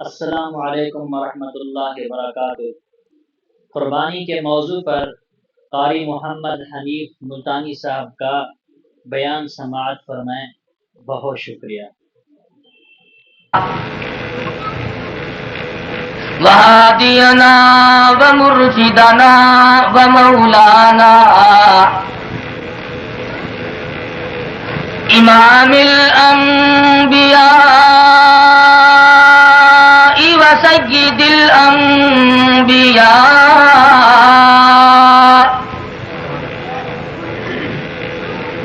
السلام علیکم ورحمۃ اللہ وبرکاتہ۔ قربانی کے موضوع پر قاری محمد حنیف ملتانی صاحب کا بیان سماعت فرمائیں۔ بہت شکریہ۔ وہادینا ومرشدنا ومولانا امام الانبیاء وسید الانبیاء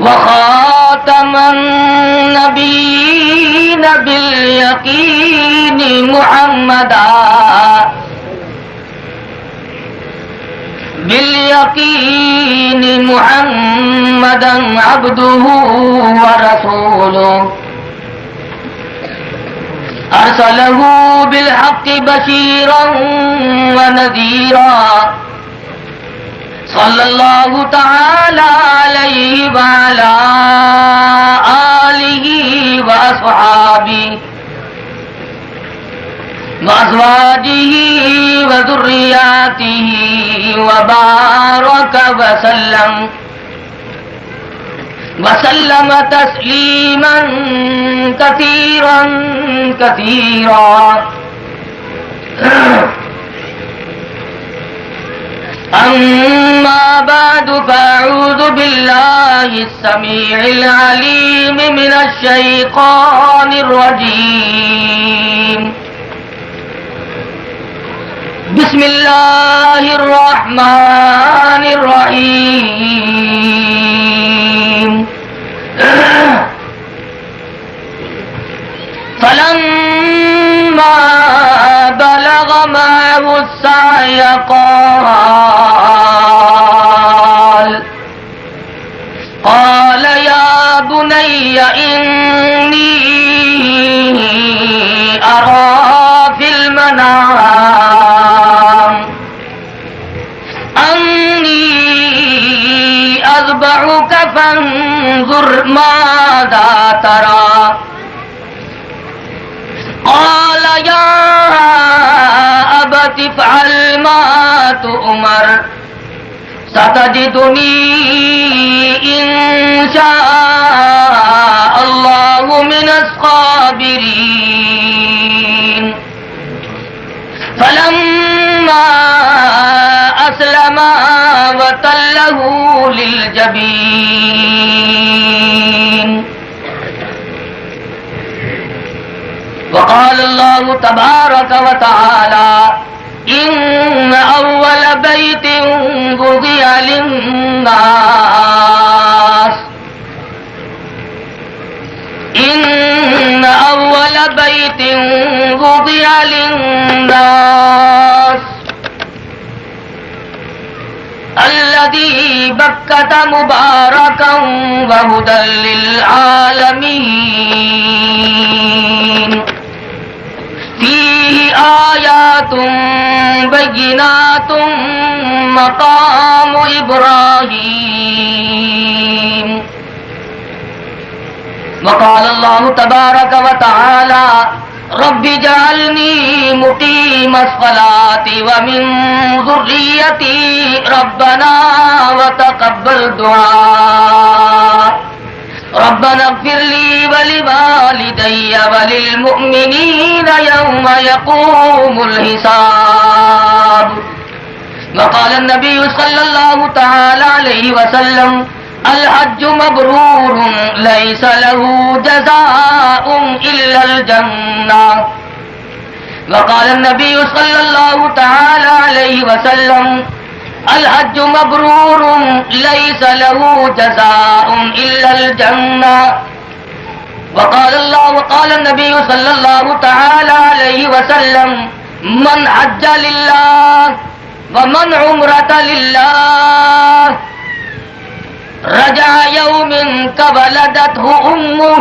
وخاتم النبیین بالیقین محمدا بالیقین محمدا عبده ورسوله ارسله بالحق بشیرا ونذیرا صلی اللہ تعالی علیہ وعلی آلہ واصحابہ وازواجہ وذریاتہ وبارک وسلم تسلیما کثیرا کثیرا۔ أما بعد فأعوذ بالله السميع العليم من الشيطان الرجيم بسم الله الرحمن الرحيم فلما بلغ معه السعي قال يا بني إني أرى في المنام أني أذبحك فانظر ماذا ترى قال يا أبت افعل ما تؤمر ستجدني إن شاء الله من الصابرين فلما أسلما وتله للجبين وقال الله تبارك وتعالى إن أول بيت وضع للناس إن أول بيت وضع للناس الذي بكة مباركا وهدى للعالمين فيه آيات بينات مقام إبراهيم وقال الله تبارك وتعالى رب اجعلني مقيم الصلاة ومن ذريتي ربنا وتقبل دعاء ربنا اغفر لي ولوالدي وللمؤمنين يوم يقوم الحساب وقال النبي صلى الله تعالى عليه وسلم الحج مبرور ليس له جزاء إلا الجنة وقال النبي صلى الله تعالى عليه وسلم الحج مبرور ليس له جزاء إلا الجنة وقال النبي صلى الله تعالى عليه وسلم من حج لله ومن عمرة لله رجع يوم كولدته أمه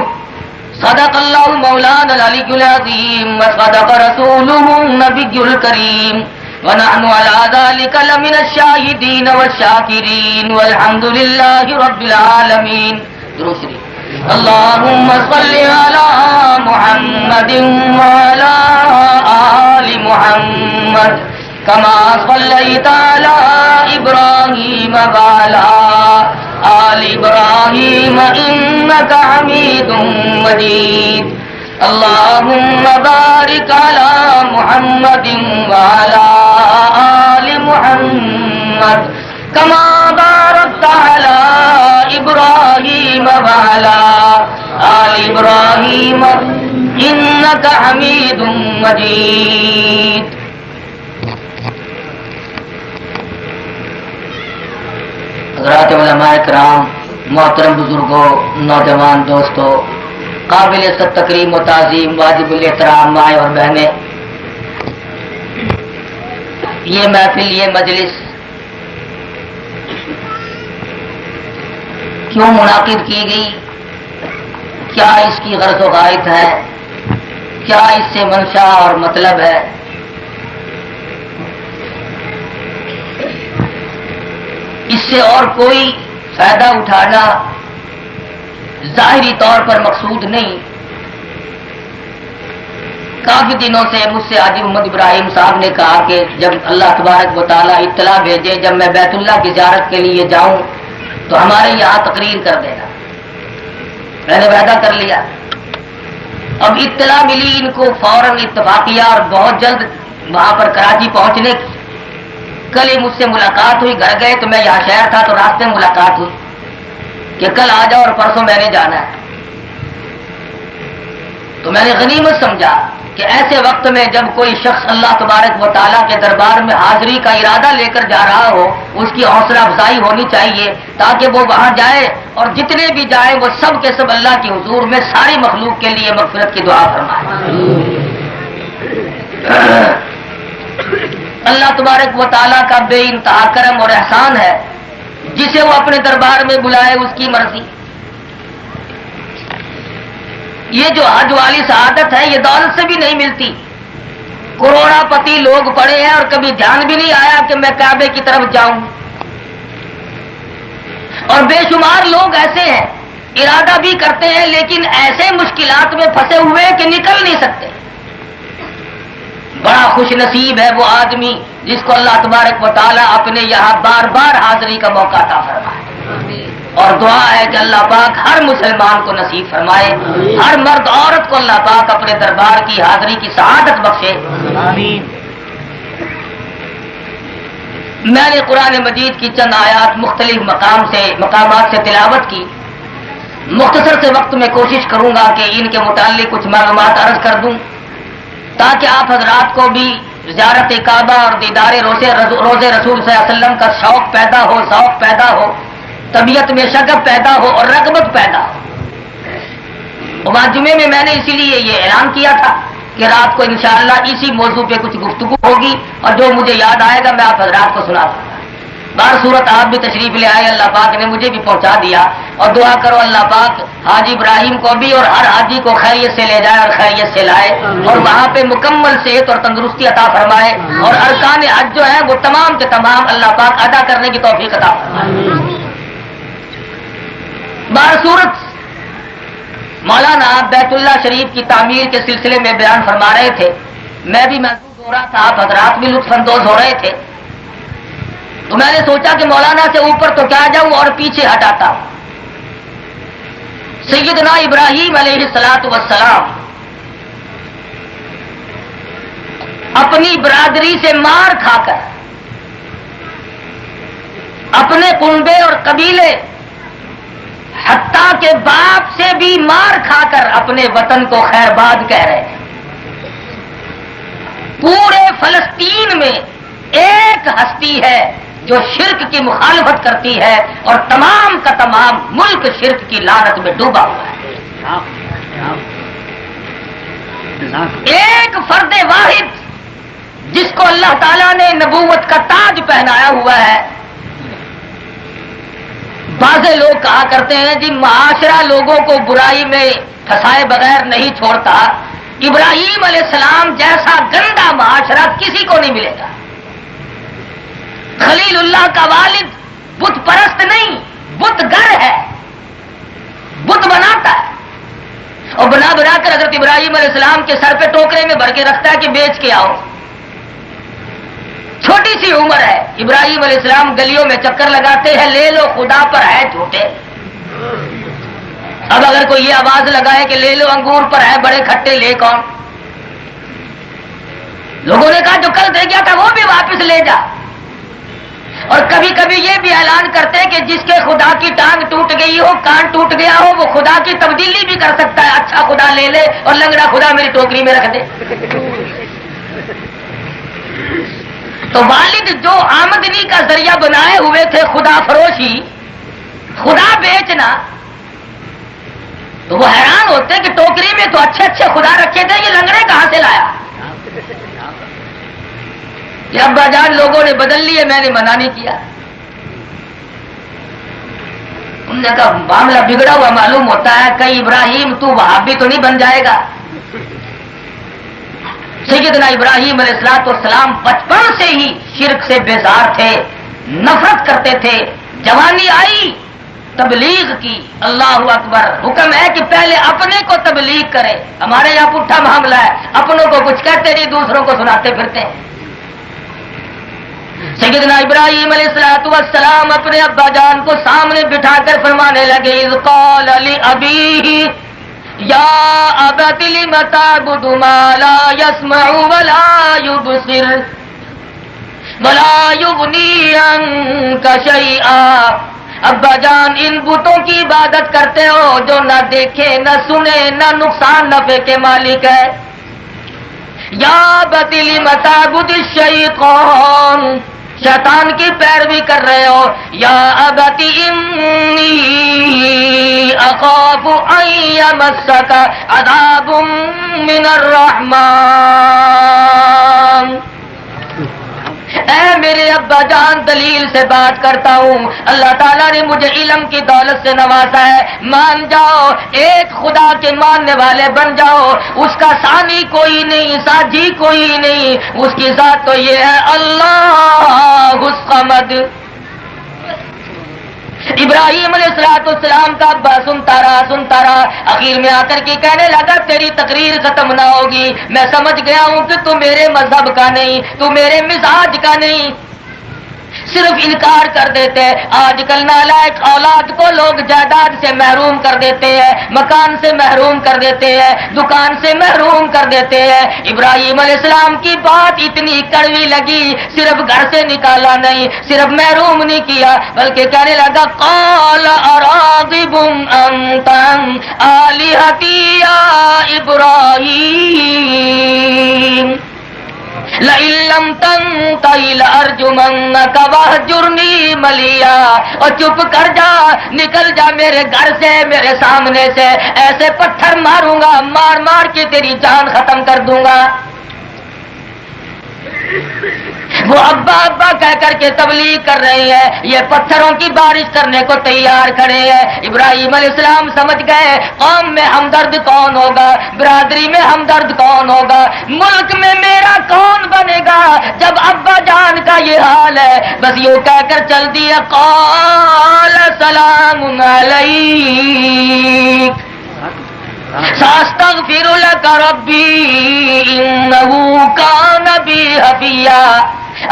صدق الله مولانا العلي العظيم وصدق رسوله النبي الكريم ونحن على ذلك لمن الشاهدين والشاكرين والحمد لله رب العالمين. اللهم صل على محمد وعلى كما صليت على إبراهيم وعلى آل إبراهيم إنك حميد مجيد اللهم بارك على محمد وعلى آل محمد كما باركت على إبراهيم وعلى آل إبراهيم إنك حميد مجيد. حضرات علماء کرام، محترم بزرگوں، نوجوان دوستوں، قابل عزت تکریم و تعظیم واجب الاحترام مائیں اور بہنیں، یہ محفل، یہ مجلس کیوں منعقد کی گئی؟ کیا اس کی غرض و غایت ہے؟ کیا اس سے منشا اور مطلب ہے؟ اس سے اور کوئی فائدہ اٹھانا ظاہری طور پر مقصود نہیں. کافی دنوں سے مجھ سے حاجی محمد ابراہیم صاحب نے کہا کہ جب اللہ تبارک و تعالیٰ اطلاع بھیجے، جب میں بیت اللہ کی زیارت کے لیے جاؤں تو ہمارے یہاں تقریر کر دینا. میں نے وعدہ کر لیا. اب اطلاع ملی ان کو، فوراً اتفاق کیا اور بہت جلد وہاں پر کراچی پہنچنے کی. کل ہی مجھ سے ملاقات ہوئی، گھر گئے تو میں یہاں شہر تھا تو راستے میں ملاقات ہوئی کہ کل آ جاؤ اور پرسوں میں نے جانا ہے. تو میں نے غنیمت سمجھا کہ ایسے وقت میں جب کوئی شخص اللہ تبارک و تعالیٰ کے دربار میں حاضری کا ارادہ لے کر جا رہا ہو، اس کی حوصلہ افزائی ہونی چاہیے تاکہ وہ وہاں جائے اور جتنے بھی جائیں وہ سب کے سب اللہ کے حضور میں ساری مخلوق کے لیے مغفرت کی دعا فرمائے. اللہ تبارک و تعالیٰ کا بے انتہا کرم اور احسان ہے، جسے وہ اپنے دربار میں بلائے اس کی مرضی. یہ جو حج والی سعادت ہے یہ دولت سے بھی نہیں ملتی. کروڑا پتی لوگ پڑے ہیں اور کبھی دھیان بھی نہیں آیا کہ میں کعبے کی طرف جاؤں. اور بے شمار لوگ ایسے ہیں ارادہ بھی کرتے ہیں لیکن ایسے مشکلات میں پھنسے ہوئے کہ نکل نہیں سکتے. بڑا خوش نصیب ہے وہ آدمی جس کو اللہ تبارک و تعالیٰ اپنے یہاں بار بار حاضری کا موقع عطا فرمائے. اور دعا ہے کہ اللہ پاک ہر مسلمان کو نصیب فرمائے، ہر مرد عورت کو اللہ پاک اپنے دربار کی حاضری کی سعادت بخشے. میں نے قرآن مجید کی چند آیات مختلف مقامات سے تلاوت کی. مختصر سے وقت میں کوشش کروں گا کہ ان کے متعلق کچھ معلومات عرض کر دوں تاکہ آپ حضرات کو بھی زیارت کعبہ اور دیدار روز رسول صلی اللہ علیہ وسلم کا شوق پیدا ہو، ذوق پیدا ہو، طبیعت میں شغف پیدا ہو اور رغبت پیدا ہو. جمعے میں میں نے اسی لیے یہ اعلان کیا تھا کہ رات کو انشاءاللہ اسی موضوع پہ کچھ گفتگو ہوگی اور جو مجھے یاد آئے گا میں آپ حضرات کو سنا دوں گا. بار صورت آپ بھی تشریف لے آئے، اللہ پاک نے مجھے بھی پہنچا دیا. اور دعا کرو اللہ پاک حاجی ابراہیم کو بھی اور ہر حاجی کو خیریت سے لے جائے اور خیریت سے لائے اور وہاں پہ مکمل صحت اور تندرستی عطا فرمائے اور ارکان حج جو ہے وہ تمام کے تمام اللہ پاک ادا کرنے کی توفیق عطا فرمائے. بار صورت مولانا بیت اللہ شریف کی تعمیر کے سلسلے میں بیان فرما رہے تھے. میں بھی محسوس ہو رہا تھا، آپ حضرات بھی لطف اندوز ہو رہے تھے. تو میں نے سوچا کہ مولانا سے اوپر تو کیا جاؤں اور پیچھے ہٹاتا ہوں. سیدنا ابراہیم علیہ الصلوۃ والسلام اپنی برادری سے مار کھا کر، اپنے کنبے اور قبیلے حتیٰ کہ باپ سے بھی مار کھا کر اپنے وطن کو خیر باد کہہ رہے ہیں. پورے فلسطین میں ایک ہستی ہے جو شرک کی مخالفت کرتی ہے اور تمام کا تمام ملک شرک کی لعنت میں ڈوبا ہوا ہے. ایک فرد واحد جس کو اللہ تعالیٰ نے نبوت کا تاج پہنایا ہوا ہے. بعض لوگ کہا کرتے ہیں جی معاشرہ لوگوں کو برائی میں پھنسائے بغیر نہیں چھوڑتا. ابراہیم علیہ السلام جیسا گندا معاشرہ کسی کو نہیں ملے گا. خلیل اللہ کا والد بت پرست نہیں، بت گر ہے، بت بناتا ہے اور بنا کر حضرت ابراہیم علیہ السلام کے سر پہ ٹوکرے میں بھر کے رکھتا ہے کہ بیچ کے آؤ. چھوٹی سی عمر ہے، ابراہیم علیہ السلام گلیوں میں چکر لگاتے ہیں، لے لو خدا پر ہے جھوٹے۔ اب اگر کوئی یہ آواز لگائے کہ لے لو انگور پر ہے بڑے کھٹے، لے کون؟ لوگوں نے کہا جو کل دے گیا تھا وہ بھی واپس لے جا۔ اور کبھی کبھی یہ بھی اعلان کرتے کہ جس کے خدا کی ٹانگ ٹوٹ گئی ہو، کان ٹوٹ گیا ہو، وہ خدا کی تبدیلی بھی کر سکتا ہے، اچھا خدا لے لے اور لنگڑا خدا میری ٹوکری میں رکھ دے۔ تو والد جو آمدنی کا ذریعہ بنائے ہوئے تھے خدا فروشی، خدا بیچنا، تو وہ حیران ہوتے کہ ٹوکری میں تو اچھے اچھے خدا رکھے تھے، یہ لنگڑے کہاں سے لایا؟ کہ ابا جان لوگوں نے بدل لیے، میں نے منع نہیں کیا۔ انہوں نے کہا معاملہ بگڑا ہوا معلوم ہوتا ہے، کہیں ابراہیم تو وہابی تو نہیں بن جائے گا؟ سیدنا ابراہیم علیہ السلام بچپن سے ہی شرک سے بیزار تھے، نفرت کرتے تھے۔ جوانی آئی، تبلیغ کی، اللہ اکبر، حکم ہے کہ پہلے اپنے کو تبلیغ کرے۔ ہمارے یہاں پٹھا معاملہ ہے، اپنوں کو کچھ کہتے نہیں، دوسروں کو سناتے پھرتے ہیں۔ سیدنا ابراہیم علیہ السلام اپنے ابا جان کو سامنے بٹھا کر فرمانے لگے، اذ قال لأبیہ یا ابت لم تعبد ما لا يسمع ولا يبصر ولا يغنی عنک شیئا۔ ابا جان ان بتوں کی عبادت کرتے ہو جو نہ دیکھے نہ سنے نہ نقصان نفع کے مالک ہے۔ یا ابت لم تعبد الشیطان، شیطان کی پیروی کر رہے ہو۔ یا ابت انی اخاف ان یمسک عذاب من الرحمن۔ اے میرے ابا جان دلیل سے بات کرتا ہوں، اللہ تعالیٰ نے مجھے علم کی دولت سے نوازا ہے، مان جاؤ، ایک خدا کے ماننے والے بن جاؤ، اس کا ثانی کوئی نہیں، ساجی کوئی نہیں، اس کی ذات تو یہ ہے اللہ الصمد۔ ابراہیم علیہ السلام کا ابا سنتا رہا، اخیر میں آ کر کے کہنے لگا تیری تقریر ختم نہ ہوگی، میں سمجھ گیا ہوں کہ تو میرے مذہب کا نہیں، تو میرے مزاج کا نہیں، صرف انکار کر دیتے۔ آج کل نالائق اولاد کو لوگ جائیداد سے محروم کر دیتے ہیں، مکان سے محروم کر دیتے ہیں، دکان سے محروم کر دیتے ہیں۔ ابراہیم علیہ السلام کی بات اتنی کڑوی لگی، صرف گھر سے نکالا نہیں، صرف محروم نہیں کیا، بلکہ کہنے لگا قال اراغب انت عن آلہتی یا ابراہیم لئن لم تنتہ لأرجمنک واہجرنی ملیا۔ اور چپ کر جا، نکل جا میرے گھر سے، میرے سامنے سے، ایسے پتھر ماروں گا، مار مار کے تیری جان ختم کر دوں گا۔ وہ ابا ابا کہہ کر کے تبلیغ کر رہے ہیں، یہ پتھروں کی بارش کرنے کو تیار کھڑے ہیں۔ ابراہیم علیہ السلام سمجھ گئے قوم میں ہمدرد کون ہوگا، برادری میں ہمدرد کون ہوگا، ملک میں میرا کون بنے گا جب ابا جان کا یہ حال ہے۔ بس یوں کہہ کر چل دیا، قال سلام علیک ساستغفر لک ربی انہ کان بی حفیا۔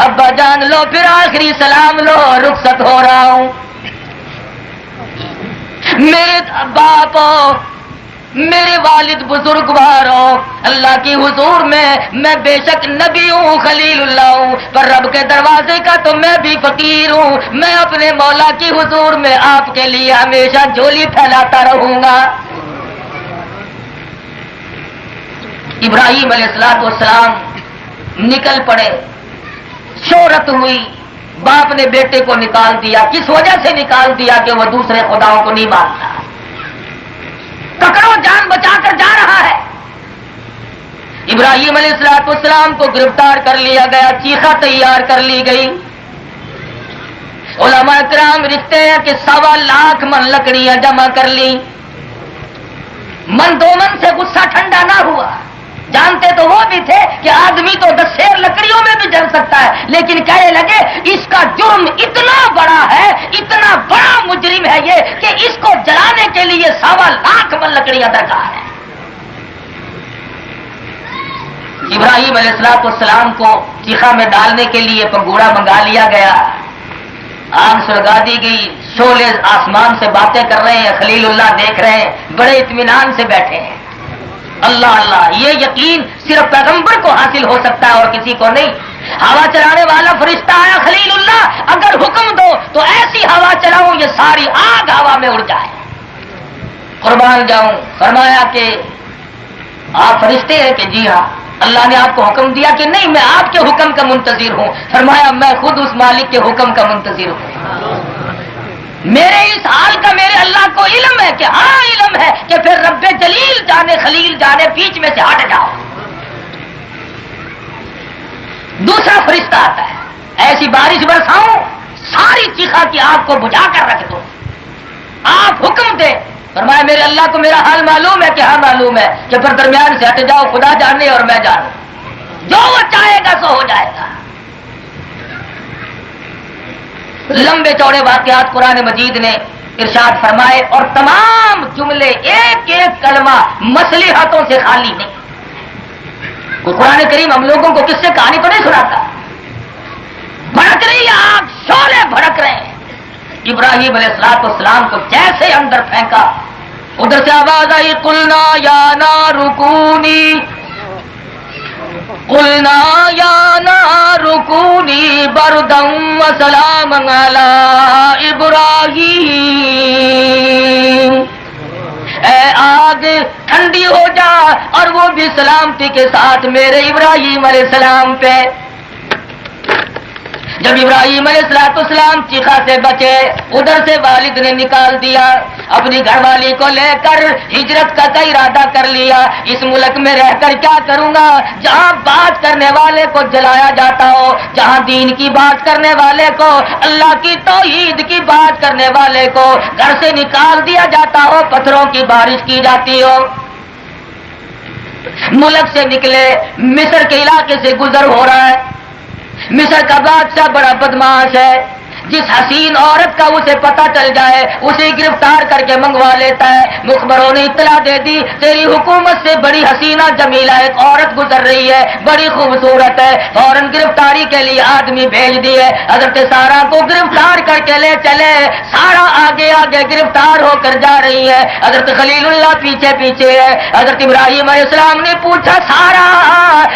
ابا جان لو پھر آخری سلام لو، رخصت ہو رہا ہوں۔ میرے باپ میرے والد بزرگواروں، اللہ کی حضور میں بے شک نبی ہوں، خلیل اللہ ہوں، پر رب کے دروازے کا تو میں بھی فقیر ہوں۔ میں اپنے مولا کی حضور میں آپ کے لیے ہمیشہ جھولی پھیلاتا رہوں گا۔ ابراہیم علیہ السلام نکل پڑے، شہرت ہوئی، باپ نے بیٹے کو نکال دیا۔ کس وجہ سے نکال دیا؟ کہ وہ دوسرے خداؤں کو نہیں مانتا۔ پکڑو، جان بچا کر جا رہا ہے۔ ابراہیم علیہ السلام کو گرفتار کر لیا گیا، چیخا تیار کر لی گئی۔ علماء کرام لکھتے ہیں کہ 1.25 لاکھ من لکڑیاں جمع کر لی۔ من 2 من سے غصہ ٹھنڈا نہ ہوا، جانتے تو وہ بھی تھے کہ آدمی تو 10 سیر لکڑیوں میں بھی جل سکتا ہے، لیکن کہنے لگے اس کا جرم اتنا بڑا ہے، اتنا بڑا مجرم ہے یہ کہ اس کو جلانے کے لیے 1.25 لاکھ من لکڑیاں درکار ہیں۔ ابراہیم علیہ السلام کو چیخا میں ڈالنے کے لیے پنگوڑا منگا لیا گیا، آگ سلگا دی گئی، شعلے آسمان سے باتیں کر رہے ہیں، خلیل اللہ دیکھ رہے ہیں، بڑے اطمینان سے بیٹھے ہیں۔ اللہ اللہ، یہ یقین صرف پیغمبر کو حاصل ہو سکتا ہے اور کسی کو نہیں۔ ہوا چلانے والا فرشتہ آیا، خلیل اللہ اگر حکم دو تو ایسی ہوا چلاؤں یہ ساری آگ ہوا میں اڑ جائے، قربان جاؤں۔ فرمایا کہ آپ فرشتے ہیں کہ جی ہاں۔ اللہ نے آپ کو حکم دیا کہ نہیں، میں آپ کے حکم کا منتظر ہوں۔ فرمایا میں خود اس مالک کے حکم کا منتظر ہوں۔ میرے اس حال کا میرے اللہ کو علم ہے کہ ہاں علم ہے کہ پھر رب جلیل جانے خلیل جانے بیچ میں سے ہٹ جاؤ۔ دوسرا فرشتہ آتا ہے، ایسی بارش برساؤں ساری چیخا کی آگ کو بجھا کر رکھ دو، آپ حکم دے۔ فرمایا میرے اللہ کو میرا حال معلوم ہے کہ ہاں معلوم ہے کہ پھر درمیان سے ہٹ جاؤ، خدا جانے اور میں جانوں، جو وہ چاہے گا سو ہو جائے گا۔ لمبے چوڑے واقعات قرآن مجید نے ارشاد فرمائے اور تمام جملے ایک ایک کلمہ مصلحتوں سے خالی نہیں۔ قرآن کریم ہم لوگوں کو کس سے کہانی تو نہیں سناتا، بھڑک رہی ہے آگ، شعلے بھڑک رہے ہیں۔ ابراہیم علیہ السلام کو جیسے اندر پھینکا، ادھر سے آواز آئی، قلنا یا نار کونی، قلنا یا نار کونی بردا وسلاما علی ابراہیم، اے آگ ٹھنڈی ہو جا اور وہ بھی سلامتی کے ساتھ میرے ابراہیم علیہ السلام پہ۔ جب ابراہیم علیہ السلام چیخا سے بچے، ادھر سے والد نے نکال دیا، اپنی گھر والی کو لے کر ہجرت کا ارادہ کر لیا۔ اس ملک میں رہ کر کیا کروں گا جہاں بات کرنے والے کو جلایا جاتا ہو، جہاں دین کی بات کرنے والے کو، اللہ کی توحید کی بات کرنے والے کو گھر سے نکال دیا جاتا ہو، پتھروں کی بارش کی جاتی ہو۔ ملک سے نکلے، مصر کے علاقے سے گزر ہو رہا ہے۔ مصر کا بادشاہ بڑا بدماش ہے، جس حسین عورت کا اسے پتہ چل جائے اسے گرفتار کر کے منگوا لیتا ہے۔ مخبروں نے اطلاع دے دی تیری حکومت سے بڑی حسینہ جمیلہ ایک عورت گزر رہی ہے، بڑی خوبصورت ہے، فوراً گرفتاری کے لیے آدمی بھیج دیے۔ حضرت سارہ کو گرفتار کر کے لے چلے، سارہ آگے آگے گرفتار ہو کر جا رہی ہے، حضرت خلیل اللہ پیچھے پیچھے ہے۔ حضرت ابراہیم علیہ السلام نے پوچھا، سارہ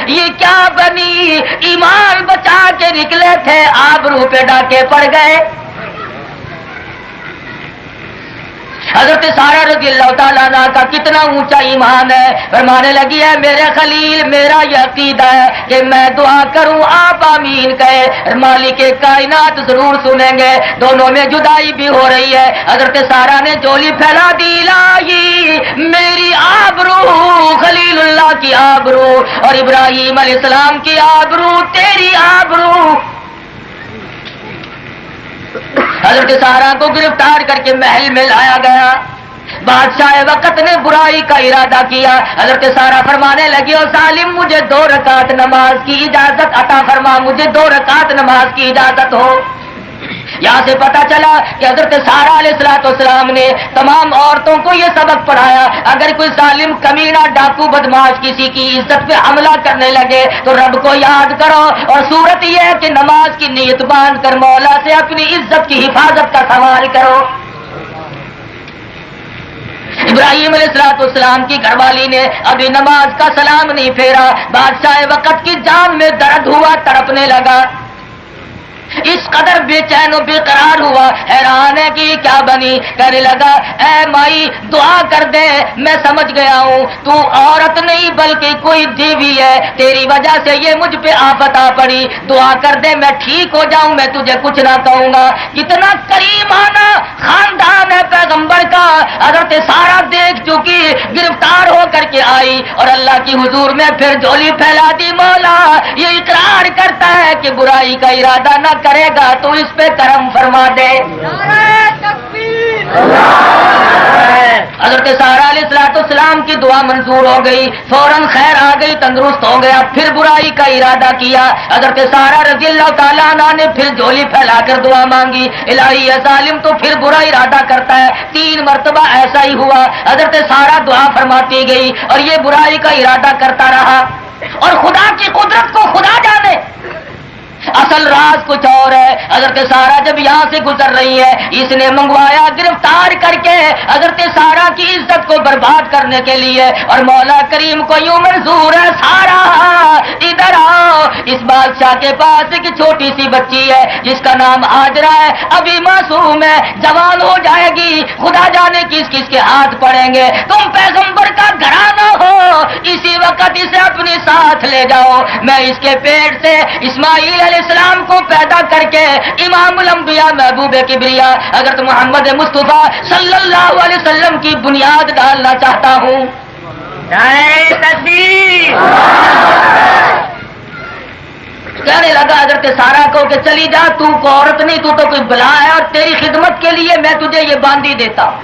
یہ کیا بنی؟ ایمان بچا کے نکلے تھے، آبرو پہ ڈاکے پڑ گئے۔ حضرت سارہ رضی اللہ تعالیٰ عنہ کا کتنا اونچا ایمان ہے، فرمانے لگی ہے میرے خلیل میرا یہ عقیدہ ہے کہ میں دعا کروں آپ آمین کہے، مالک کائنات ضرور سنیں گے۔ دونوں میں جدائی بھی ہو رہی ہے، حضرت سارہ نے جولی پھیلا دی، لائی میری آبرو، خلیل اللہ کی آبرو اور ابراہیم علیہ السلام کی آبرو، تیری آبرو۔ حضرت سارہ کو گرفتار کر کے محل میں لایا گیا۔ بادشاہ وقت نے برائی کا ارادہ کیا، حضرت سارہ فرمانے لگی، او ظالم مجھے 2 رکعت نماز کی اجازت عطا فرما، مجھے 2 رکعت نماز کی اجازت ہو۔ یہاں سے پتا چلا کہ حضرت سارہ علیہ السلام نے تمام عورتوں کو یہ سبق پڑھایا، اگر کوئی ظالم کمینہ ڈاکو بدماش کسی کی عزت پہ حملہ کرنے لگے تو رب کو یاد کرو، اور صورت یہ ہے کہ نماز کی نیت باندھ کر مولا سے اپنی عزت کی حفاظت کا سوال کرو۔ ابراہیم علیہ السلام کی گھر والی نے ابھی نماز کا سلام نہیں پھیرا، بادشاہ وقت کی جان میں درد ہوا، تڑپنے لگا، اس قدر بے چین و بے قرار ہوا، حیران ہے کہ کیا بنی۔ کہنے لگا اے مائی دعا کر دے، میں سمجھ گیا ہوں تو عورت نہیں بلکہ کوئی دیوی ہے، تیری وجہ سے یہ مجھ پہ آفت آ پڑی، دعا کر دے میں ٹھیک ہو جاؤں، میں تجھے کچھ نہ کہوں گا۔ کتنا کریمانہ خاندان ہے پیغمبر کا۔ حضرت سارہ دیکھ چکی، گرفتار ہو کر کے آئی اور اللہ کی حضور میں پھر جھولی پھیلا دی، مولا یہ اقرار کرتا ہے کہ برائی کا ارادہ نہ کرے گا تو اس پہ کرم فرما دے۔ حضرت سارہ علیہ السلام کی دعا منظور ہو گئی، فوراً خیر آ گئی، تندرست ہو گیا، پھر برائی کا ارادہ کیا۔ حضرت سارہ رضی اللہ تعالیٰ عنہ نے پھر جھولی پھیلا کر دعا مانگی، الہی یہ ظالم تو پھر برا ارادہ کرتا ہے۔ 3 مرتبہ ایسا ہی ہوا، حضرت سارہ دعا فرماتی گئی اور یہ برائی کا ارادہ کرتا رہا، اور خدا اصل راز کچھ اور ہے. حضرت سارا جب یہاں سے گزر رہی ہے, اس نے منگوایا گرفتار کر کے حضرت سارا کی عزت کو برباد کرنے کے لیے, اور مولا کریم کو یوں منظور ہے, سارا ادھر آؤ. اس بادشاہ کے پاس ایک چھوٹی سی بچی ہے جس کا نام ہاجرہ ہے, ابھی معصوم ہے, جوان ہو جائے گی, خدا جانے کس کس کے ہاتھ پڑیں گے. تم پیغمبر کا گھرانہ ہو, اسی وقت اسے اپنے ساتھ لے جاؤ. میں اس کے پیٹ سے اسماعیل علیہ السلام کو پیدا کر کے امام الانبیاء محبوب کبریا حضرت محمد مصطفیٰ صلی اللہ علیہ وسلم کی بنیاد ڈالنا چاہتا ہوں. کہنے لگا حضرت سارا کو کہ چلی جا, تو کو عورت نہیں, تو کوئی بلا ہے, اور تیری خدمت کے لیے میں تجھے یہ باندھی دیتا ہوں.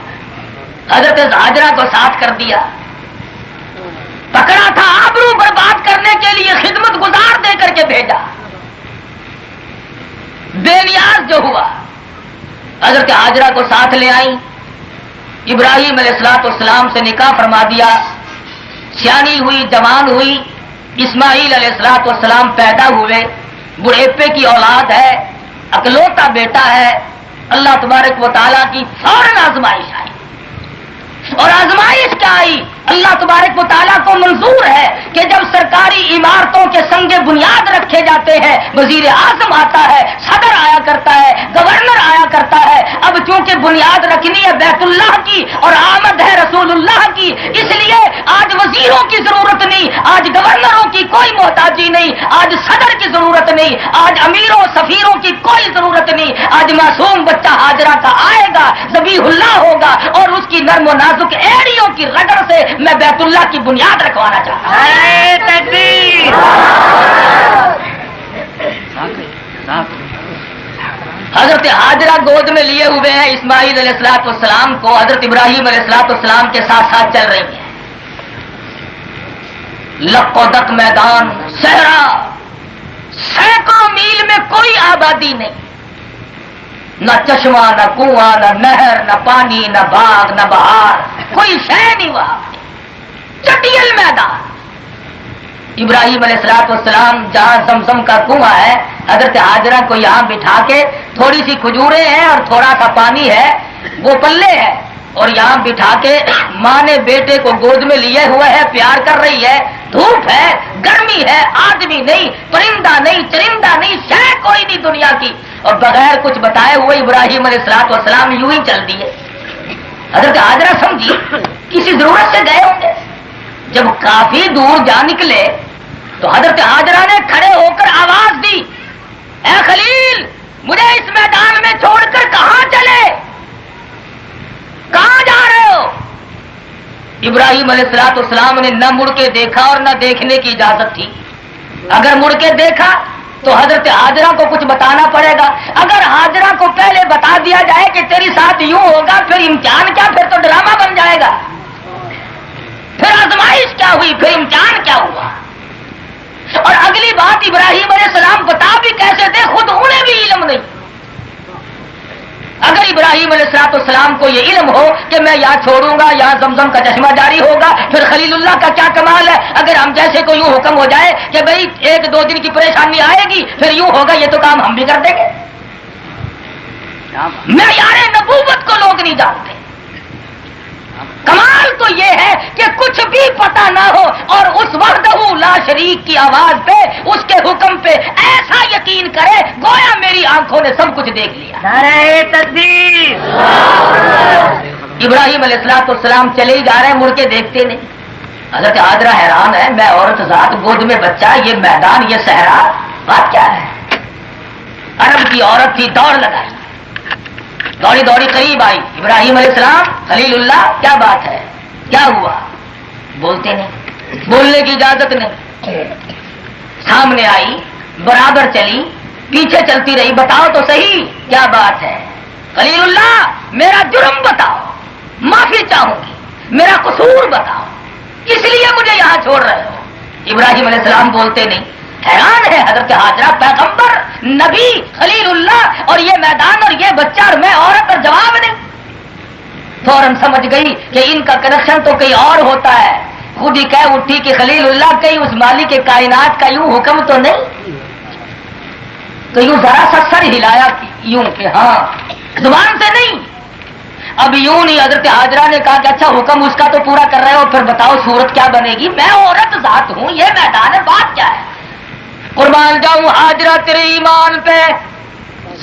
حضرت ہاجرہ کو ساتھ کر دیا, پکڑا تھا آبرو برباد کرنے کے لیے, خدمت گزار دے کر کے بھیجا. بے نیاز جو ہوا, حضرت ہاجرہ کو ساتھ لے آئی, ابراہیم علیہ السلام سے نکاح فرما دیا. سیانی ہوئی, جوان ہوئی, اسماعیل علیہ السلام پیدا ہوئے, بڑھیپے کی اولاد ہے, اکلوتا بیٹا ہے. اللہ تبارک و تعالیٰ کی فوراً آزمائش آئی, اور آزمائش کیا آئی؟ اللہ تبارک و تعالیٰ کو منظور ہے کہ جب سرکاری عمارتوں کے سنگ بنیاد رکھے جاتے ہیں, وزیر اعظم آتا ہے, صدر آیا کرتا ہے, گورنر آیا کرتا ہے. اب چونکہ بنیاد رکھنی ہے بیت اللہ کی اور آمد ہے رسول اللہ کی, اس لیے آج وزیروں کی ضرورت نہیں, آج گورنروں کی کوئی محتاجی نہیں, آج صدر کی ضرورت نہیں, آج امیروں سفیروں کی کوئی ضرورت نہیں. آج معصوم بچہ ہاجرہ کا آئے گا, ذبیح اللہ ہوگا, اور اس کی نرم و نازک ایڑیوں کی رگڑ سے میں بیت اللہ کی بنیاد رکھوانا چاہتا ہوں. حضرت ہاجرہ گود میں لیے ہوئے ہیں اسماعیل علیہ السلام کو, حضرت ابراہیم علیہ السلام کے ساتھ ساتھ چل رہی ہیں. لق و دق میدان, صحرا, سینکڑوں میل میں کوئی آبادی نہیں, نہ چشمہ, نہ کنواں, نہ نہر, نہ پانی, نہ باغ, نہ بہار, کوئی شے نہیں وہاں. چٹیل میدان. ابراہیم علیہ السلام جہاں زمزم کا کنواں ہے, حضرت ہاجرہ کو یہاں بٹھا کے, تھوڑی سی کھجوریں ہیں اور تھوڑا سا پانی ہے, وہ پلے ہے, اور یہاں بٹھا کے ماں نے بیٹے کو گود میں لیے ہوئے ہے, پیار کر رہی ہے. دھوپ ہے, گرمی ہے, آدمی نہیں, پرندہ نہیں, چرندہ نہیں, شے کوئی نہیں دنیا کی, اور بغیر کچھ بتائے ہوئے ابراہیم علیہ السلام یوں ہی چل دیے. حضرت ہاجرہ سمجھی کسی ضرورت سے گئے ہوں گے. جب کافی دور جا نکلے تو حضرت ہاجرہ نے کھڑے ہو کر آواز دی, اے خلیل, مجھے اس میدان میں چھوڑ کر کہاں چلے, کہاں جا رہے ہو؟ ابراہیم علیہ السلام نے نہ مڑ کے دیکھا اور نہ دیکھنے کی اجازت تھی. اگر مڑ کے دیکھا تو حضرت ہاجرہ کو کچھ بتانا پڑے گا. اگر ہاجرہ کو پہلے بتا دیا جائے کہ تیری ساتھ یوں ہوگا, پھر امتحان کیا, پھر تو ڈرامہ بن جائے گا. پھر آزمائش کیا ہوئی, پھر امتحان کیا ہوا. اور اگلی بات, ابراہیم علیہ السلام بتا بھی کیسے تھے, خود انہیں بھی علم نہیں. اگر ابراہیم علیہ السلام کو یہ علم ہو کہ میں یہاں چھوڑوں گا, یہاں زمزم کا چشمہ جاری ہوگا, پھر خلیل اللہ کا کیا کمال ہے. اگر ہم جیسے کو یوں حکم ہو جائے کہ بھئی 1-2 دن کی پریشانی آئے گی, پھر یوں ہوگا, یہ تو کام ہم بھی کر دیں گے. معیار نبوت کو لوگ نہیں جانتے. کمال تو یہ ہے کہ کچھ بھی پتہ نہ ہو اور اس وحدہ لا شریک کی آواز پہ, اس کے حکم پہ ایسا یقین کرے گویا میری آنکھوں نے سب کچھ دیکھ لیا. نعرہ تکبیر. ابراہیم علیہ السلام چلے ہی جا رہے ہیں, مڑ کے دیکھتے نہیں. حضرت ہاجرہ حیران ہے, میں عورت ذات, گود میں بچہ, یہ میدان, یہ صحرا, بات کیا ہے؟ عرب کی عورت تھی, دوڑ لگائی, دوڑی دوڑی قریب آئی. ابراہیم علیہ السلام, خلیل اللہ, کیا بات ہے, کیا ہوا؟ بولتے نہیں, بولنے کی اجازت نہیں. سامنے آئی, برابر چلی, پیچھے چلتی رہی, بتاؤ تو صحیح کیا بات ہے. خلیل اللہ, میرا جرم بتاؤ, معافی چاہوں گی, میرا قصور بتاؤ, اس لیے مجھے یہاں چھوڑ رہے ہو. ابراہیم علیہ السلام بولتے نہیں. حیران ہے حضرت ہاجرہ, پیغمبر, نبی, خلیل اللہ, اور یہ میدان اور یہ بچہ اور میں عورت, اور جواب نہیں. فوراً سمجھ گئی کہ ان کا کنیکشن تو کہیں اور ہوتا ہے. خود ہی کہہ اٹھی کہ خلیل اللہ, کہیں اس مالک کے کائنات کا یوں حکم تو نہیں. تو یوں ذرا سا سر ہلایا یوں کہ ہاں، زبان سے نہیں. اب یوں نہیں. حضرت حاجرہ نے کہا کہ اچھا حکم اس کا تو پورا کر رہے ہو، پھر بتاؤ صورت کیا بنے گی؟ میں عورت ذات ہوں، یہ میدان ہے، بات کیا ہے؟ قربان جاؤں حاجرہ تیرے ایمان پہ.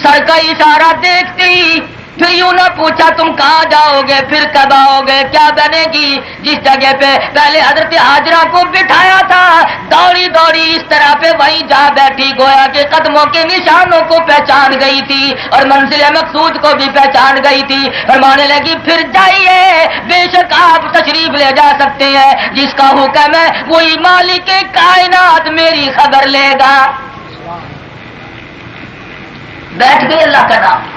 سر کا اشارہ دیکھتی، پھر یوں نہ پوچھا تم کہاں جاؤ گے، پھر کب آؤ گے، کیا بنے گی؟ جس جگہ پہ پہلے حضرت حاجرہ کو بٹھایا تھا، دوڑی دوڑی اس طرح پہ وہیں جا بیٹھی، گویا کہ قدموں کے نشانوں کو پہچان گئی تھی اور منزل مقصود کو بھی پہچان گئی تھی. فرمانے لگی پھر جائیے، بے شک آپ تشریف لے جا سکتے ہیں، جس کا حکم ہے وہی مالک کائنات میری خبر لے گا. بیٹھ گئی. اللہ کا نام،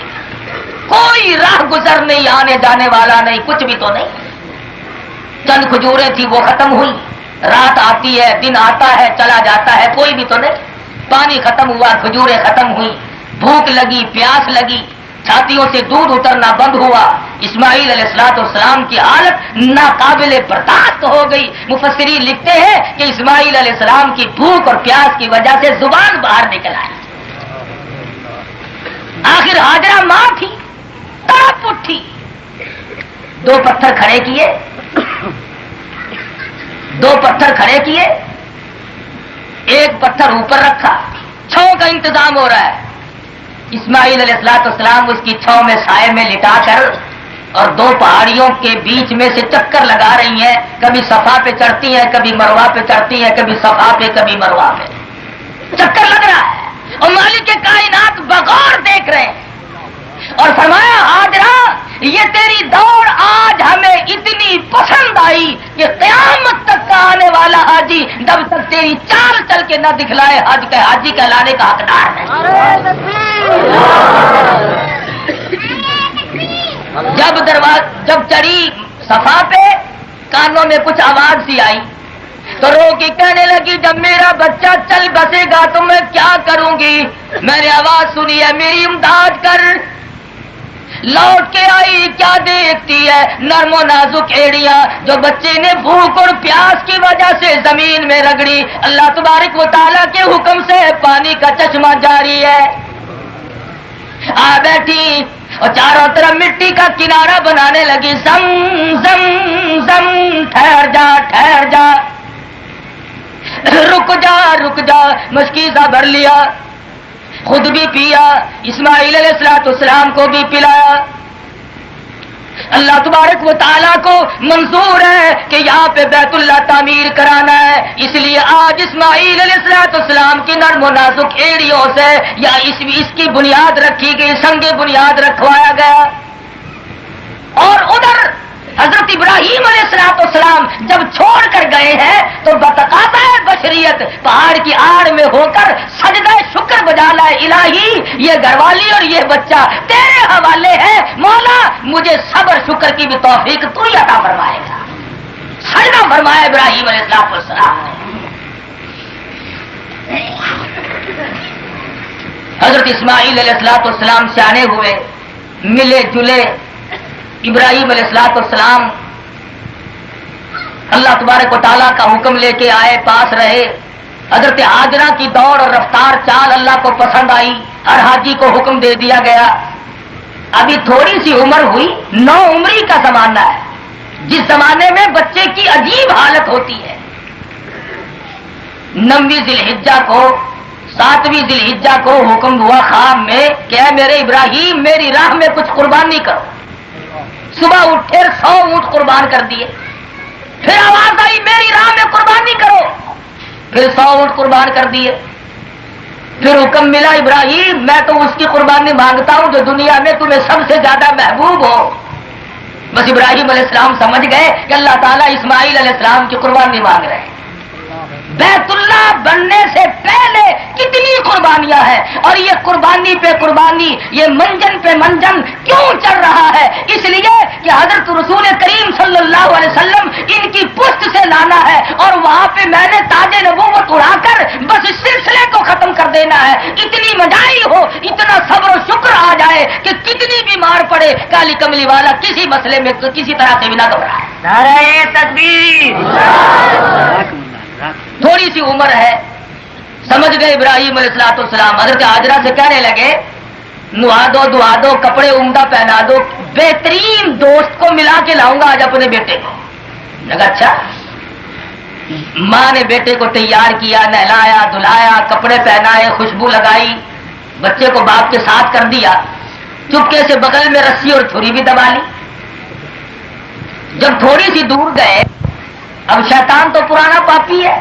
کوئی راہ گزر نہیں، آنے جانے والا نہیں، کچھ بھی تو نہیں. چند کھجوریں تھی وہ ختم ہوئی. رات آتی ہے، دن آتا ہے، چلا جاتا ہے، کوئی بھی تو نہیں. پانی ختم ہوا، کھجوریں ختم ہوئی. بھوک لگی، پیاس لگی، چھاتیوں سے دودھ اترنا بند ہوا. اسماعیل علیہ السلام کی حالت ناقابل برداشت ہو گئی. مفسرین لکھتے ہیں کہ اسماعیل علیہ السلام کی بھوک اور پیاس کی وجہ سے زبان باہر نکل آئی. آخر حاجرہ ماں تھی، تڑپ اٹھی، 2 پتھر کھڑے کیے، 2 پتھر کھڑے کیے، ایک پتھر اوپر رکھا. چھاؤں کا انتظام ہو رہا ہے. اسماعیل علیہ السلام اس کی چھاؤں میں سائے میں لٹا کر اور 2 پہاڑیوں کے بیچ میں سے چکر لگا رہی ہیں. کبھی صفا پہ چڑھتی ہیں، کبھی مروا پہ چڑھتی ہیں، کبھی صفا پہ، کبھی مروا پہ. چکر لگ رہا ہے اور مالک کے کائنات بغور دیکھ رہے ہیں. اور فرمایا حاجرہ یہ تیری دوڑ آج ہمیں اتنی پسند آئی کہ قیامت تک کا آنے والا حاجی جب تک تیری چال چل کے نہ دکھلائے حج کے حاجی کہلانے کا حقدار ہے. جب چڑھی صفا پہ کانوں میں کچھ آواز سی آئی تو رو کے کہنے لگی جب میرا بچہ چل بسے گا تو میں کیا کروں گی؟ میں نے آواز سنی ہے میری امداد کر. لوٹ کے آئی، کیا دیکھتی ہے؟ نرم و نازک ایڑیاں جو بچے نے بھوک اور پیاس کی وجہ سے زمین میں رگڑی. اللہ تبارک و تعالیٰ کے حکم سے پانی کا چشمہ جاری ہے. آ بیٹھی اور چاروں طرف مٹی کا کنارہ بنانے لگی. زم زم زم، ٹھہر جا ٹھہر جا، رک جا رک جا. مشکیزہ بھر لیا، خود بھی پیا، اسماعیل علیہ السلام کو بھی پلایا. اللہ تبارک و تعالیٰ کو منظور ہے کہ یہاں پہ بیت اللہ تعمیر کرانا ہے، اس لیے آج اسماعیل علیہ السلام کی نرم و نازک ایڑیوں سے یا اس کی بنیاد رکھی گئی، سنگ بنیاد رکھوایا گیا. اور ادھر حضرت ابراہیم علیہ السلام جب چھوڑ کر گئے ہیں تو بتقاضا ہے بشریت پہاڑ کی آڑ میں ہو کر سجدہ شکر بجا لائے. الہی یہ گھر والی اور یہ بچہ تیرے حوالے ہے، مولا مجھے صبر شکر کی بھی توفیق تو ہی عطا فرمائے گا. سجدہ فرمایا ابراہیم علیہ السلام نے. حضرت اسماعیل علیہ السلام سیانے ہوئے، ملے جلے. ابراہیم علیہ السلام اللہ تبارک و تعالیٰ کا حکم لے کے آئے، پاس رہے. حضرت حاجرہ کی دوڑ اور رفتار چال اللہ کو پسند آئی. ہر حاجی کو حکم دے دیا گیا. ابھی تھوڑی سی عمر ہوئی، 9 عمری کا زمانہ ہے، جس زمانے میں بچے کی عجیب حالت ہوتی ہے. 9ویں ذی الحجہ کو 7ویں ذی الحجہ کو حکم ہوا خواب میں کہ میرے ابراہیم میری راہ میں کچھ قربانی کرو. صبح اٹھے 100 اونٹ قربان کر دیے. پھر آواز آئی میری راہ میں قربانی کرو، پھر 100 اونٹ قربان کر دیے. پھر حکم ملا ابراہیم میں تو اس کی قربانی مانگتا ہوں جو دنیا میں تمہیں سب سے زیادہ محبوب ہو. بس ابراہیم علیہ السلام سمجھ گئے کہ اللہ تعالیٰ اسماعیل علیہ السلام کی قربانی مانگ رہے ہیں. بیت اللہ بننے سے پہلے کتنی قربانیاں ہیں، اور یہ قربانی پہ قربانی، یہ منجن پہ منجن کیوں چل رہا ہے؟ اس لیے کہ حضرت رسول کریم صلی اللہ علیہ وسلم ان کی پشت سے لانا ہے، اور وہاں پہ میں نے تاج نبوت اڑا کر بس اس سلسلے کو ختم کر دینا ہے. اتنی مدائی ہو، اتنا صبر و شکر آ جائے کہ کتنی بیمار پڑے کالی کملی والا کسی مسئلے میں کسی طرح سے بھی نہ گھبرائے. نعرہ تکبیر. تھوڑی سی عمر ہے، سمجھ گئے ابراہیم علیہ السلام، حضرت ہاجرہ سے کہنے لگے نہا دو کپڑے عمدہ پہنا دو، بہترین دوست کو ملا کے لاؤں گا آج اپنے بیٹے کو۔ لگا اچھا۔ ماں نے بیٹے کو تیار کیا، نہلایا دھلایا، کپڑے پہنائے، خوشبو لگائی، بچے کو باپ کے ساتھ کر دیا، چپکے سے بغل میں رسی اور چھری بھی دبا لی۔ جب تھوڑی سی دور گئے، اب شیطان تو پرانا پاپی ہے،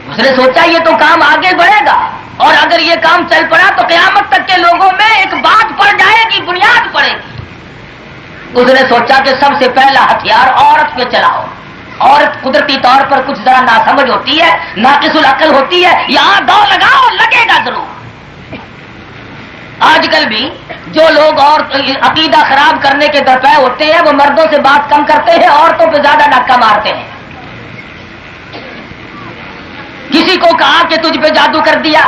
اس نے سوچا یہ تو کام آگے بڑھے گا، اور اگر یہ کام چل پڑا تو قیامت تک کے لوگوں میں ایک بات پڑ جائے گی، بنیاد پڑے گی۔ اس نے سوچا کہ سب سے پہلا ہتھیار عورت پہ چلاؤ۔ عورت قدرتی طور پر کچھ ذرا ناسمجھ ہوتی ہے، ناقص العقل ہوتی ہے، یہاں دو لگاؤ، لگے گا ضرور۔ آج کل بھی جو لوگ اور عقیدہ خراب کرنے کے درپے ہوتے ہیں وہ مردوں سے بات کم کرتے ہیں، عورتوں پہ زیادہ ڈاکہ مارتے ہیں۔ کسی کو کہا کہ تجھ پہ جادو کر دیا،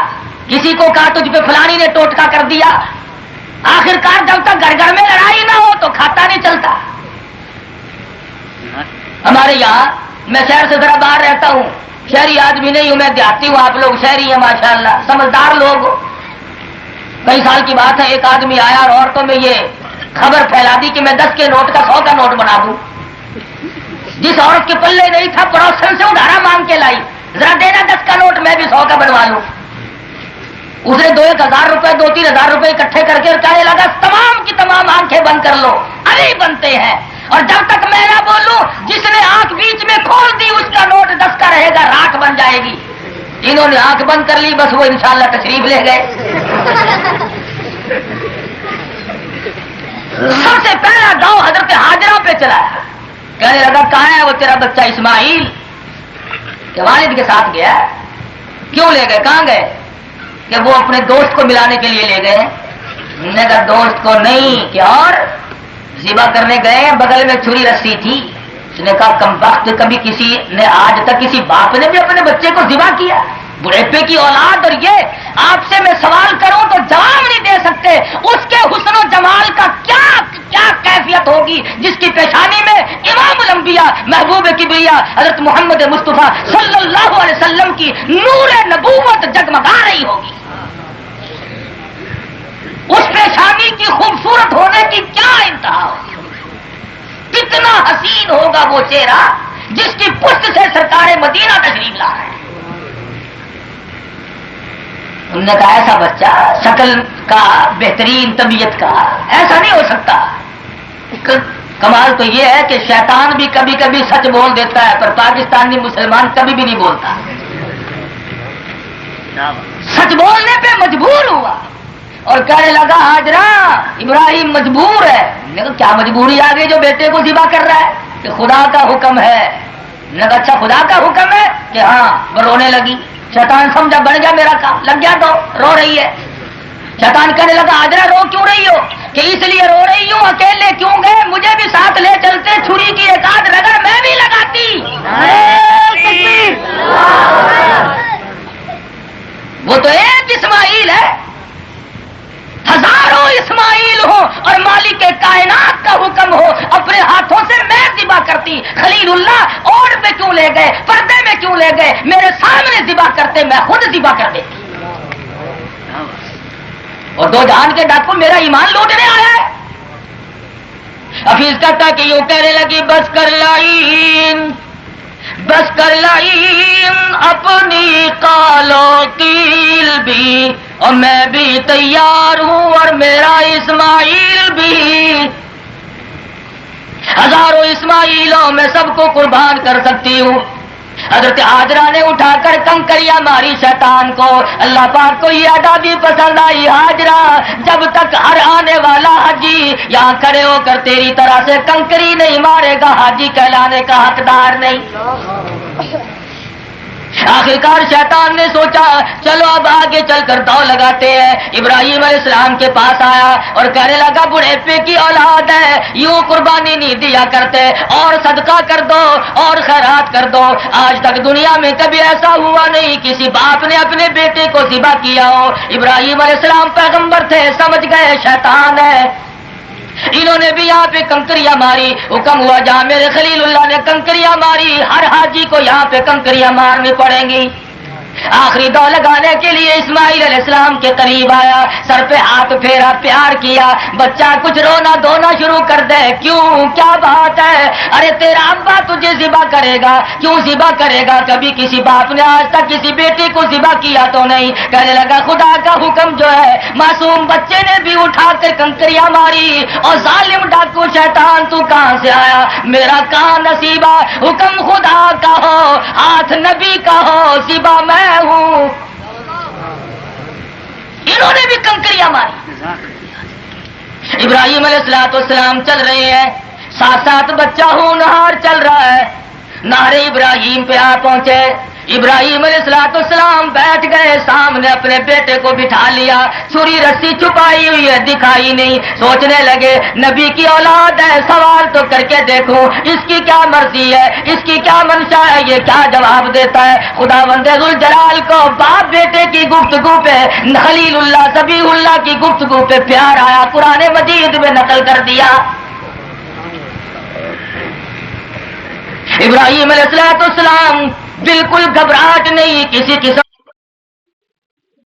کسی کو کہا تجھ پہ فلانی نے ٹوٹکا کر دیا، آخرکار جب تک گھر گھر میں لڑائی نہ ہو تو کھاتا نہیں چلتا۔ ہمارے یہاں، میں شہر سے ذرا باہر رہتا ہوں، شہری آدمی نہیں ہوں، میں دیہاتی ہوں، آپ لوگ شہری ہیں ماشاءاللہ، سمجھدار لوگ۔ کئی سال کی بات ہے، ایک آدمی آیا اور عورتوں میں یہ خبر پھیلا دی کہ میں 10 کے نوٹ کا 100 کا نوٹ بنا دوں۔ جس عورت کے پلے نہیں تھا پڑوسن سے ادھارا مانگ کے لائی، ذرا دینا 10 کا نوٹ، میں بھی 100 کا بنوا لوں۔ اس نے 2-1 ہزار روپے 2-3 ہزار روپے اکٹھے کر کے کہنے لگا تمام کی تمام آنکھیں بند کر لو، ابھی بنتے ہیں، اور جب تک میں نہ بولوں جس نے آنکھ بیچ میں کھول دی اس کا نوٹ 10 کا رہے گا، راکھ بن جائے گی۔ انہوں نے آنکھ بند کر لی، بس وہ انشاءاللہ تشریف لے گئے۔ سب سے پہلا گاؤں حضرت ہاجرہ پہ چلایا، کہنے لگا کہاں ہے وہ تیرا بچہ اسماعیل؟ کہ والد کے ساتھ گیا۔ کیوں لے گئے؟ کہاں گئے؟ کہ وہ اپنے دوست کو ملانے کے لیے لے گئے۔ نے کہا دوست کو نہیں، کہ اور ذبح کرنے گئے، بغل میں چھری رسی تھی۔ اس نے کہا کم وقت، کبھی کسی نے آج تک کسی باپ نے بھی اپنے بچے کو ذبح کیا؟ بڑھیپے کی اولاد، اور یہ آپ سے میں سوال کروں تو جواب نہیں دے سکتے، اس کے حسن و جمال کا کیا کیفیت ہوگی جس کی پیشانی میں امام الانبیاء محبوب کبریا حضرت محمد مصطفیٰ صلی اللہ علیہ وسلم کی نور نبوت جگمگا رہی ہوگی۔ اس پیشانی کی خوبصورت ہونے کی کیا انتہا ہوگی؟ کتنا حسین ہوگا وہ چہرہ جس کی پشت سے سرکار مدینہ تشریف لا رہے ہیں۔ انہوں نے کہا ایسا بچہ شکل کا، بہترین طبیعت کا، ایسا نہیں ہو سکتا۔ کمال تو یہ ہے کہ شیطان بھی کبھی کبھی سچ بول دیتا ہے، پر پاکستانی مسلمان کبھی بھی نہیں بولتا۔ سچ بولنے پہ مجبور ہوا اور کہنے لگا ہاجرہ ابراہیم مجبور ہے۔ میں کہا کیا مجبوری آ گئی جو بیٹے کو ذبح کر رہا ہے؟ کہ خدا کا حکم ہے۔ میں کہا اچھا خدا کا حکم ہے؟ کہ ہاں۔ وہ رونے لگی، شیطان سمجھا بن گیا میرا کام، لگ گیا تو رو رہی ہے۔ شیطان کہنے لگا ہاجرہ رو کیوں رہی ہو؟ کہ اس لیے رو رہی ہوں، اکیلے کیوں گئے، مجھے بھی ساتھ لے چلتے، چھری کی ایک آدھ رگڑ میں بھی لگاتی۔ وہ تو ایک اسماعیل ہے، ہزاروں اسماعیل ہو اور مالک کائنات کا حکم ہو، اپنے ہاتھوں سے میں ذبح کرتی۔ خلیل اللہ اور میں کیوں لے گئے، پردے میں کیوں لے گئے، میرے سامنے ذبح کرتے، میں خود ذبح کر دیتی۔ اور دو جہان کے ڈاکو میرا ایمان لوٹنے آیا ہے۔ حفیظ کہتا کہ یوں کہنے لگی بس کر لائن اپنی قالو قیل بھی، اور میں بھی تیار ہوں اور میرا اسماعیل بھی، ہزاروں اسماعیلوں میں سب کو قربان کر سکتی ہوں۔ حضرت ہاجرہ نے اٹھا کر کنکریاں ماری شیطان کو۔ اللہ پاک کو یہ ادا بھی پسند آئی، ہاجرہ جب تک ہر آنے والا حاجی یہاں کھڑے ہو کر تیری طرح سے کنکری نہیں مارے گا، حاجی کہلانے کا حقدار نہیں۔ آخرکار شیطان نے سوچا چلو اب آگے چل کر دوڑ لگاتے ہیں۔ ابراہیم علیہ السلام کے پاس آیا اور کہنے لگا بڑھیپے کی اولاد ہے، یوں قربانی نہیں دیا کرتے، اور صدقہ کر دو اور خیرات کر دو۔ آج تک دنیا میں کبھی ایسا ہوا نہیں کسی باپ نے اپنے بیٹے کو ذبح کیا ہو۔ ابراہیم علیہ السلام پیغمبر تھے، سمجھ گئے شیطان ہے۔ انہوں نے بھی یہاں پہ کنکریاں ماری، حکم ہوا جہاں میرے خلیل اللہ نے کنکریاں ماری، ہر حاجی کو یہاں پہ کنکریاں مارنی پڑیں گی۔ آخری دو لگانے کے لیے اسماعیل علیہ السلام کے قریب آیا، سر پہ ہاتھ پھیرا، پیار کیا۔ بچہ کچھ رونا دھونا شروع کر دے، کیوں کیا بات ہے؟ ارے تیرا ابا تجھے ذبح کرے گا۔ کیوں ذبح کرے گا؟ کبھی کسی باپ نے آج تک کسی بیٹی کو ذبح کیا تو نہیں۔ کہنے لگا خدا کا حکم جو ہے، معصوم بچے نے بھی اٹھا کر کنکریاں ماری، اور ظالم ڈاکو شیطان تو کہاں سے آیا؟ میرا کان نصیبہ، حکم خدا کا ہو، ہاتھ نبی کا ہو، ذبح میں ہوں۔ انہوں نے بھی کنکریاں ماری۔ ابراہیم علیہ السلام چل رہے ہیں، ساتھ ساتھ بچہ ہونہار چل رہا ہے۔ نہر ابراہیم پہ آ پہنچے، ابراہیم علیہ السلام بیٹھ گئے، سامنے اپنے بیٹے کو بٹھا لیا، چھری رسی چھپائی ہوئی ہے دکھائی نہیں۔ سوچنے لگے نبی کی اولاد ہے، سوال تو کر کے دیکھوں اس کی کیا مرضی ہے، اس کی کیا منشا ہے، یہ کیا جواب دیتا ہے۔ خداوند ذوالجلال کو باپ بیٹے کی گفتگو پہ، خلیل اللہ ذبیح اللہ کی گفتگو پہ پیار آیا، قرآن مجید میں نقل کر دیا۔ ابراہیم علیہ السلام بالکل گھبراہٹ نہیں، کسی قسم